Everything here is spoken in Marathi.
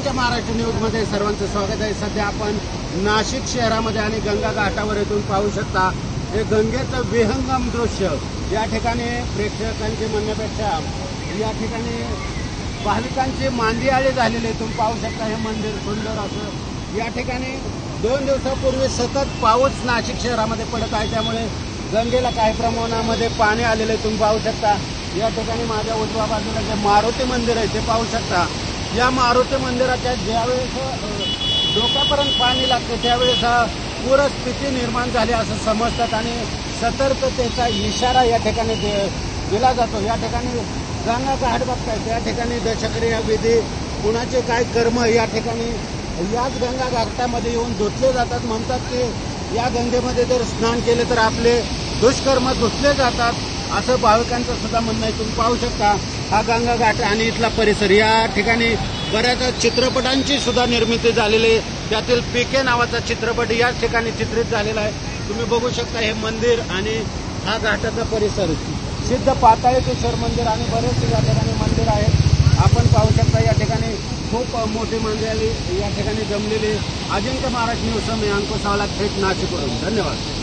अजिंक्य महाराष्ट्र न्यूजमध्ये सर्वांचं स्वागत आहे। सध्या आपण नाशिक शहरामध्ये आणि गंगा घाटावर येथून पाहू शकता हे गंगेचं विहंगम दृश्य। या ठिकाणी प्रेक्षकांची म्हणण्यापेक्षा या ठिकाणी भाविकांची मांदियाळी झालेली आहे। तुम्ही पाहू शकता हे मंदिर सुंदर असं। या ठिकाणी 2 दिवसापूर्वी सतत पाऊस नाशिक शहरामध्ये पडत आहे, त्यामुळे गंगेला काही प्रमाणामध्ये पाणी आलेले तुम्ही पाहू शकता। या ठिकाणी माझ्या उजव्या बाजूला जे मारुती मंदिर आहे ते पाहू शकता। या मारुती मंदिराच्या ज्यावेळेस डोक्यापर्यंत पाणी लागते त्यावेळेस पूरस्थिती निर्माण झाली असं समजतात आणि सतर्कतेचा इशारा या ठिकाणी दिला जातो। या ठिकाणी गंगा घाट बघताय, त्या ठिकाणी दशक्रिया विधी कुणाचे काय कर्म या ठिकाणी याच गंगा घाटामध्ये येऊन धुतले जातात। म्हणतात की या गंगेमध्ये जर स्नान केले तर आपले दुष्कर्म धुतले जातात असं भाविकांचं सुद्धा म्हणणं आहे। तुम्ही पाहू शकता हा गंगा घाट आणि इथला परिसर। या ठिकाणी बऱ्याच चित्रपटांची सुद्धा निर्मिती झालेली आहे। त्यातील पीके नावाचा चित्रपट याच ठिकाणी चित्रित झालेला आहे। तुम्ही बघू शकता हे मंदिर आणि हा घाटाचा परिसर। सिद्ध पाताळेश्वर मंदिर आणि बरेच या ठिकाणी मंदिर आहेत। आपण पाहू शकता या ठिकाणी खूप मोठी मंदिरे या ठिकाणी जमलेली। अजिंक्य महाराष्ट्र न्यूज में अंकुश सावला, थेट नाशिकवरून। धन्यवाद।